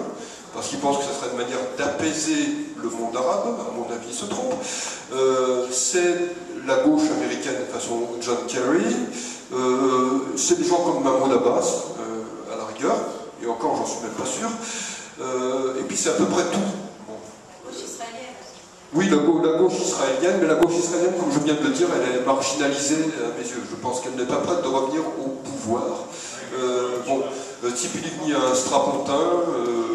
[SPEAKER 1] parce qu'ils pensent que ce serait une manière d'apaiser le monde arabe, à mon avis, ils se trompent. C'est la gauche américaine façon John Kerry, c'est des gens comme Mahmoud Abbas, à la rigueur, et encore, j'en suis même pas sûr. Et puis c'est à peu près tout. Bon. Oui, la gauche israélienne, mais la gauche israélienne, comme je viens de le dire, elle est marginalisée à mes yeux. Je pense qu'elle n'est pas prête de revenir au pouvoir. Bon, Tzipi Livni a un strapontin,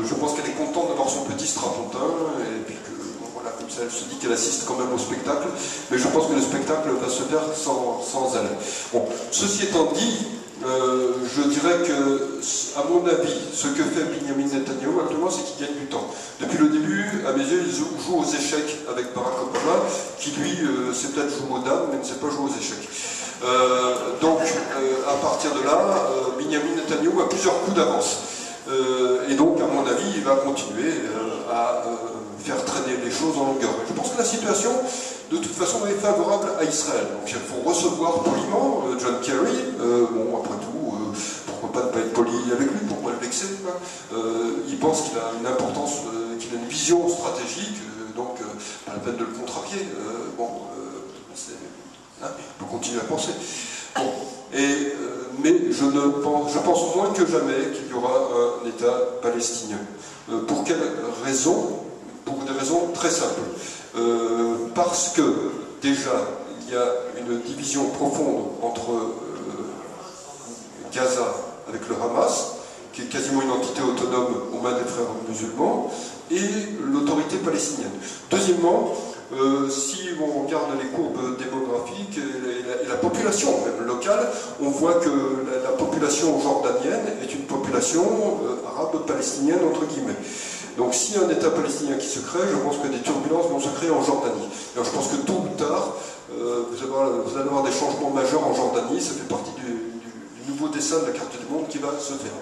[SPEAKER 1] je pense qu'elle est contente d'avoir son petit strapontin, et puis que, bon, voilà, comme ça, elle se dit qu'elle assiste quand même au spectacle, mais je pense que le spectacle va se faire sans elle. Bon, ceci étant dit, je dirais que, à mon avis, ce que fait Benjamin Netanyahu actuellement, c'est qu'il gagne du temps. Depuis le début, à mes yeux, il joue aux échecs avec Barack Obama, qui lui, sait peut-être jouer aux dames, mais ne sait pas jouer aux échecs. Donc, à partir de là, Benjamin Netanyahu a plusieurs coups d'avance. Et donc, à mon avis, il va continuer à faire traîner les choses en longueur. Je pense que la situation, de toute façon, est favorable à Israël. Donc, il faut recevoir poliment John Kerry. Bon, après tout, pourquoi pas ne pas être poli avec lui, pourquoi le vexer, il pense qu'il a une importance, qu'il a une vision stratégique, donc pas la peine de le contrarier. Bon, hein, il peut continuer à penser. Bon, mais je pense moins que jamais qu'il y aura un État palestinien. Pour quelles raisons? Pour des raisons très simples. Parce que, déjà, il y a une division profonde entre Gaza avec le Hamas, qui est quasiment une entité autonome aux mains des frères musulmans, et l'autorité palestinienne. Deuxièmement, si on regarde les courbes démographiques et la population même locale, on voit que la population jordanienne est une population arabe palestinienne entre guillemets. Donc s'il y a un État palestinien qui se crée, je pense que des turbulences vont se créer en Jordanie. Alors je pense que tôt ou tard, vous allez avoir des changements majeurs en Jordanie, ça fait partie du nouveau dessin de la carte du monde qui va se faire.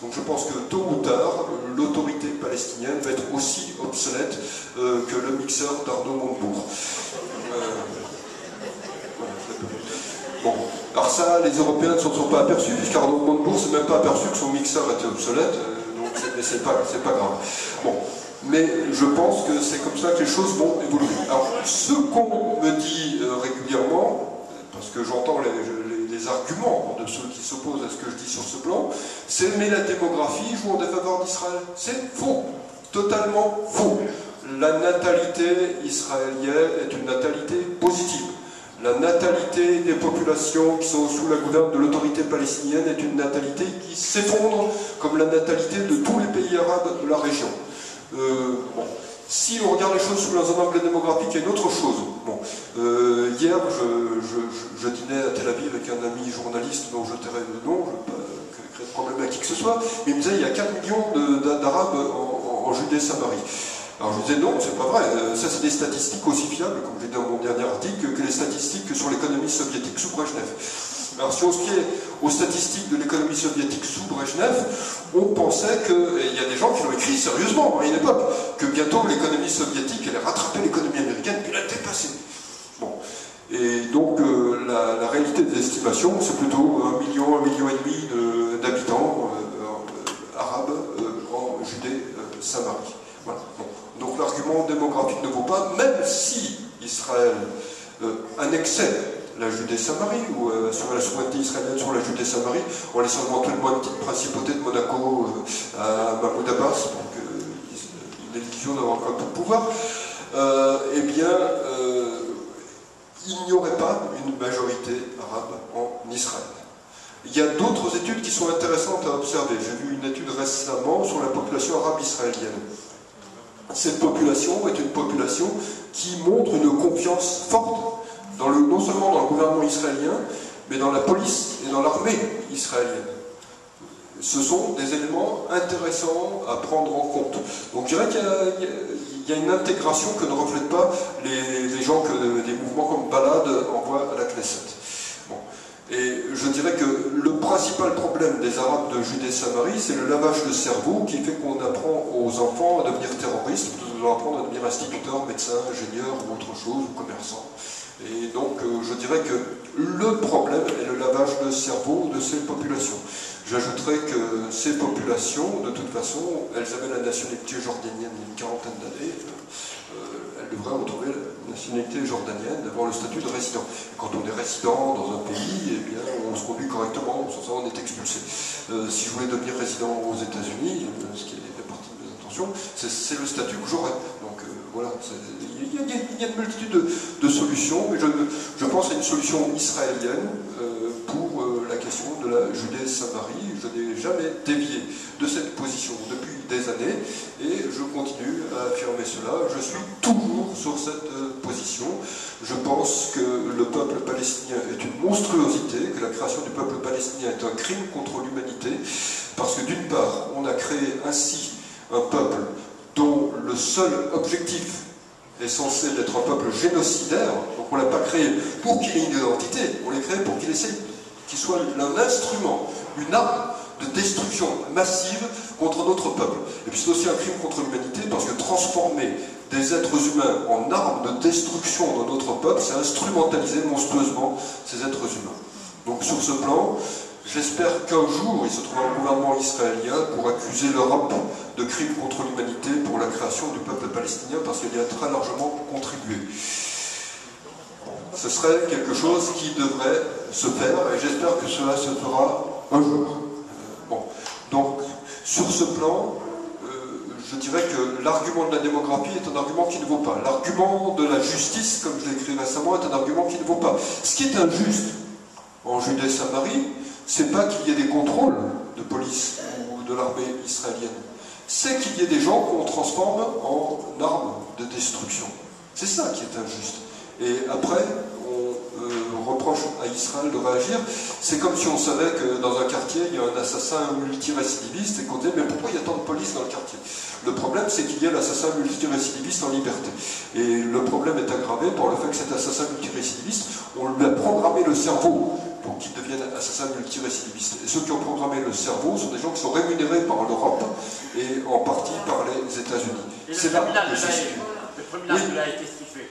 [SPEAKER 1] Donc je pense que tôt ou tard, l'autorité palestinienne va être aussi obsolète que le mixeur d'Arnaud Montebourg. Bon, alors ça, les Européens ne s'en sont pas aperçus, puisqu'Arnaud Montebourg ne s'est même pas aperçu que son mixeur était obsolète, donc c'est pas grave. Bon, mais je pense que c'est comme ça que les choses vont évoluer. Alors, ce qu'on me dit régulièrement, parce que j'entends les arguments de ceux qui s'opposent à ce que je dis sur ce plan, c'est mais la démographie joue en défaveur d'Israël. C'est faux, totalement faux. La natalité israélienne est une natalité positive. La natalité des populations qui sont sous la gouverne de l'autorité palestinienne est une natalité qui s'effondre comme la natalité de tous les pays arabes de la région. Bon. Si on regarde les choses sous un angle démographique, il y a une autre chose. Bon. Hier, je dînais à Tel Aviv avec un ami journaliste dont je tairai le nom, je ne veux pas créer de problème à qui que ce soit, mais il me disait il y a 4 millions d'Arabes en Judée-Samarie. Alors je disais non, c'est pas vrai, ça c'est des statistiques aussi fiables, comme j'ai dit dans mon dernier article, que les statistiques sur l'économie soviétique sous Brejnev. Alors si on se fiait aux statistiques de l'économie soviétique sous Brejnev, on pensait que, et il y a des gens qui l'ont écrit sérieusement à une époque, que bientôt l'économie soviétique allait rattraper l'économie américaine et la dépasser. Bon. Et donc la réalité des estimations, c'est plutôt 1 million et demi d'habitants arabes en Judée-Samarie. Voilà. Bon. Donc l'argument démographique ne vaut pas, même si Israël annexait la Judée-Samarie, ou sur la souveraineté israélienne sur la Judée-Samarie, en laissant éventuellement une petite principauté de Monaco à Mahmoud Abbas, pour qu'il ait l'illusion d'avoir un peu de pouvoir, eh bien, il n'y aurait pas une majorité arabe en Israël. Il y a d'autres études qui sont intéressantes à observer. J'ai vu une étude récemment sur la population arabe israélienne. Cette population est une population qui montre une confiance forte, non seulement dans le gouvernement israélien, mais dans la police et dans l'armée israélienne. Ce sont des éléments intéressants à prendre en compte. Donc je dirais qu'il y a une intégration que ne reflètent pas les gens que des mouvements comme Balad envoient à la Knesset. Bon. Et je dirais que le principal problème des Arabes de Judée-Samarie, c'est le lavage de cerveau qui fait qu'on apprend aux enfants à devenir terroristes, plutôt que de leur apprendre à devenir instituteurs, médecins, ingénieurs ou autre chose, ou commerçants. Et donc, je dirais que le problème est le lavage de cerveau de ces populations. J'ajouterais que ces populations, de toute façon, elles avaient la nationalité jordanienne il y a une quarantaine d'années. Elles devraient retrouver la nationalité jordanienne, d'avoir le statut de résident. Quand on est résident dans un pays, eh bien, on se conduit correctement, sans ça on est expulsé. Si je voulais devenir résident aux États-Unis, ce qui est partie de mes intentions, c'est le statut que j'aurais. Donc voilà, il y a une multitude de solutions, mais je pense à une solution israélienne pour la question de la Judée-Samarie. Je n'ai jamais dévié de cette position depuis des années et je continue à affirmer cela. Je suis toujours sur cette position. Je pense que le peuple palestinien est une monstruosité, que la création du peuple palestinien est un crime contre l'humanité, parce que d'une part, on a créé ainsi un peuple dont le seul objectif est censé être un peuple génocidaire. Donc on ne l'a pas créé pour qu'il ait une identité, on l'a créé pour qu'il essaye, qu'il soit un instrument, une arme de destruction massive contre notre peuple. Et puis c'est aussi un crime contre l'humanité, parce que transformer des êtres humains en armes de destruction dans notre peuple, c'est instrumentaliser monstrueusement ces êtres humains. Donc sur ce plan, j'espère qu'un jour il se trouvera un gouvernement israélien pour accuser l'Europe de crimes contre l'humanité pour la création du peuple palestinien, parce qu'il y a très largement contribué. Ce serait quelque chose qui devrait se faire, et j'espère que cela se fera un jour. Bon. Donc, sur ce plan, je dirais que l'argument de la démographie est un argument qui ne vaut pas. L'argument de la justice, comme je l'ai écrit récemment, est un argument qui ne vaut pas. Ce qui est injuste en Judée-Samarie, c'est pas qu'il y ait des contrôles de police ou de l'armée israélienne. C'est qu'il y ait des gens qu'on transforme en armes de destruction. C'est ça qui est injuste. Et après, on reproche à Israël de réagir. C'est comme si on savait que dans un quartier, il y a un assassin multirécidiviste et qu'on disait, mais pourquoi il y a tant de police dans le quartier? Le problème, c'est qu'il y a l'assassin multirécidiviste en liberté. Et le problème est aggravé par le fait que cet assassin multirécidiviste, on lui a programmé le cerveau pour qu'il devienne assassin multirécidiviste. Et ceux qui ont programmé le cerveau sont des gens qui sont rémunérés par l'Europe et en partie par les États-Unis. C'est là que je suis.
[SPEAKER 2] Le tribunal de la Haye, qu'est-ce qu'il fait?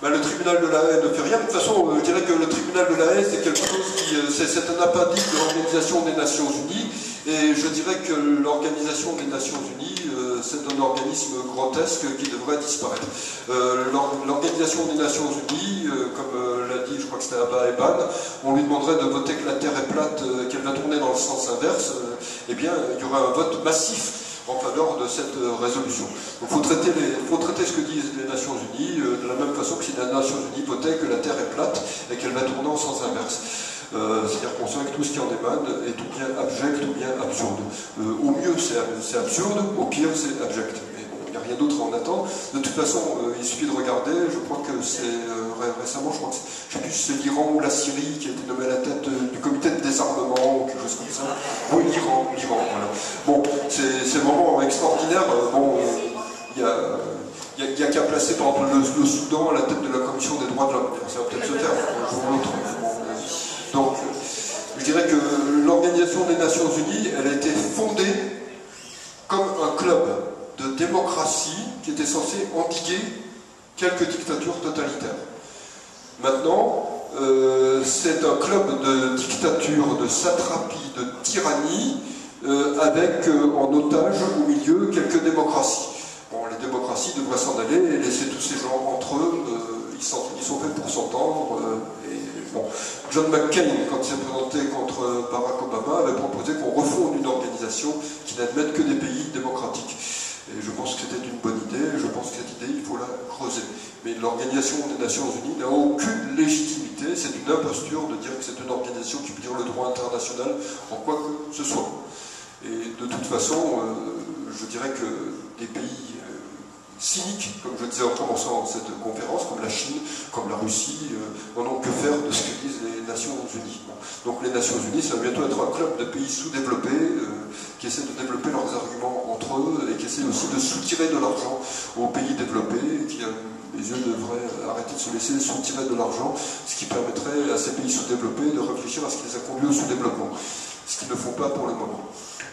[SPEAKER 1] Le tribunal de la Haye ne fait rien. De toute façon, je dirais que le tribunal de la Haye, c'est quelque chose qui... c'est un appendice de l'Organisation des Nations Unies. Et je dirais que l'Organisation des Nations Unies, c'est un organisme grotesque qui devrait disparaître. L'Organisation des Nations Unies, comme l'a dit, je crois que c'était Abba Eban, on lui demanderait de voter que la Terre est plate, qu'elle va tourner dans le sens inverse. Eh bien, il y aurait un vote massif en faveur de cette résolution. Donc il faut traiter ce que disent les Nations Unies de la même façon que si les Nations Unies votaient que la Terre est plate et qu'elle va tourner en sens inverse. C'est-à-dire qu'on sait que tout ce qui en émane est ou bien abject ou bien absurde. Au mieux c'est absurde, au pire c'est abject. Mais bon, il n'y a rien d'autre à en attendre. De toute façon, il suffit de regarder, je crois que c'est récemment, je crois que je sais plus si c'est l'Iran ou la Syrie qui a été nommé à la tête du comité de désarmement ou quelque chose comme ça. Oui, l'Iran, voilà. Bon, c'est vraiment extraordinaire. Bon, il y a qu'à placer par exemple le Soudan à la tête de la commission des droits de l'homme. Ça va peut-être se faire un jour ou l'autre. Donc, je dirais que l'Organisation des Nations Unies, elle a été fondée comme un club de démocratie qui était censé endiguer quelques dictatures totalitaires. Maintenant, c'est un club de dictature, de satrapie, de tyrannie, avec en otage au milieu quelques démocraties. Bon, les démocraties devraient s'en aller et laisser tous ces gens entre eux, ils sont faits pour s'entendre. Bon. John McCain, quand il s'est présenté contre Barack Obama, avait proposé qu'on refonde une organisation qui n'admette que des pays démocratiques. Et je pense que c'était une bonne idée, je pense que cette idée, il faut la creuser. Mais l'Organisation des Nations Unies n'a aucune légitimité, c'est une imposture de dire que c'est une organisation qui peut dire le droit international en quoi que ce soit. Et de toute façon, je dirais que des pays cyniques, comme je disais en commençant cette conférence, comme la Chine, comme la Russie, n'en ont que faire de ce que disent les Nations Unies. Bon. Donc les Nations Unies, ça va bientôt être un club de pays sous-développés qui essaient de développer leurs arguments entre eux et qui essaient aussi de soutirer de l'argent aux pays développés et qui
[SPEAKER 3] les yeux devraient arrêter de se laisser soutirer de l'argent, ce qui permettrait à ces pays sous-développés de réfléchir à ce qui les a conduits au sous-développement, ce qu'ils ne font pas pour le moment.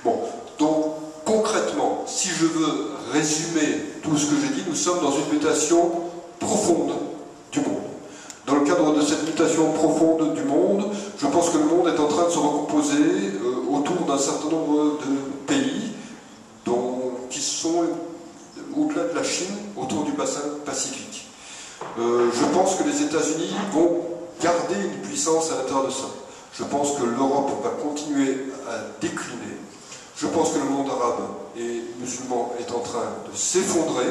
[SPEAKER 3] Bon, donc concrètement, si je veux résumer tout ce que j'ai dit, nous sommes dans une mutation profonde du monde. Dans le cadre de cette mutation profonde du monde, je pense que le monde est en train de se recomposer autour d'un certain nombre de pays qui sont au-delà de la Chine, autour du bassin pacifique. Je pense que les États-Unis vont garder une puissance à l'intérieur de ça. Je pense que l'Europe va continuer à décliner. Je pense que le monde arabe et musulman est en train de s'effondrer.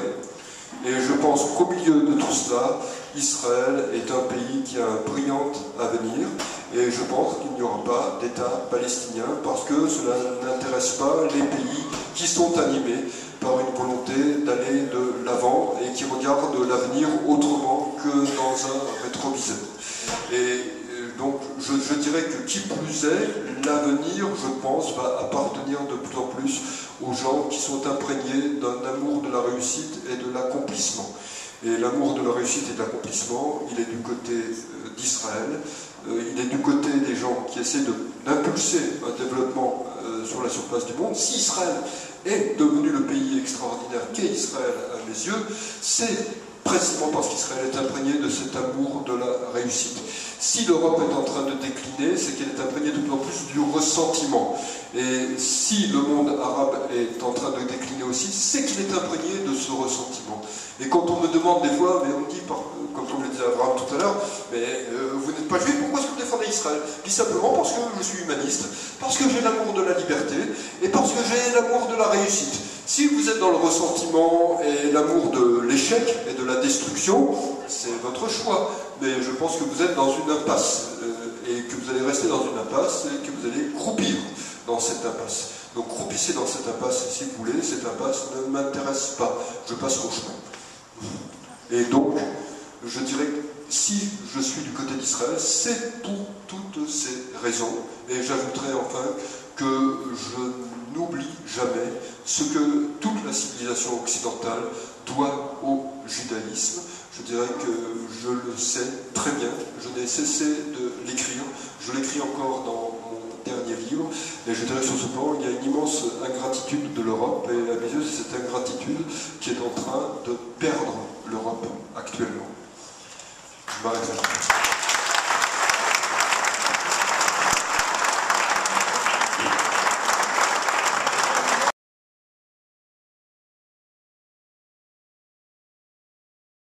[SPEAKER 3] Et je pense qu'au milieu de tout cela, Israël est un pays qui a un brillant avenir. Et je pense qu'il n'y aura pas d'État palestinien parce que cela n'intéresse pas les pays qui sont animés par une volonté d'aller de l'avant et qui regardent l'avenir autrement que dans un rétroviseur. Et donc je dirais que qui plus est, l'avenir, je pense, va appartenir de plus en plus aux gens qui sont imprégnés d'un amour de la réussite et de l'accomplissement. Et l'amour de la réussite et de l'accomplissement, il est du côté d'Israël, il est du côté des gens qui essaient d'impulser un développement sur la surface du monde. Si Israël est devenu le pays extraordinaire qu'est Israël à mes yeux, c'est précisément parce qu'Israël est imprégné de cet amour de la réussite. Si l'Europe est en train de décliner, c'est qu'elle est imprégnée de plus en plus du ressentiment. Et si le monde arabe est en train de décliner aussi, c'est qu'il est imprégné de ce ressentiment. Et quand on me demande des fois, mais on me dit, comme le disait Abraham tout à l'heure, mais vous n'êtes pas juif, pourquoi est-ce que vous défendez Israël? Je dis simplement parce que je suis humaniste, parce que j'ai l'amour de la liberté, et parce que j'ai l'amour de la réussite. Si vous êtes dans le ressentiment et l'amour de l'échec et de la destruction, c'est votre choix. Mais je pense que vous êtes dans une impasse, et que vous allez rester dans une impasse, et que vous allez croupir dans cette impasse. Donc croupissez dans cette impasse si vous voulez, cette impasse ne m'intéresse pas, je passe mon chemin. Et donc, je dirais que si je suis du côté d'Israël, c'est pour toutes ces raisons. Et j'ajouterai enfin que je n'oublie jamais ce que toute la civilisation occidentale doit au judaïsme. Je dirais que je le sais très bien, je n'ai cessé de l'écrire, je l'écris encore dans mon dernier livre, et je dirais sur ce plan, il y a une immense ingratitude de l'Europe, et à mes yeux, c'est cette ingratitude qui est en train de perdre l'Europe actuellement. Je m'arrête là.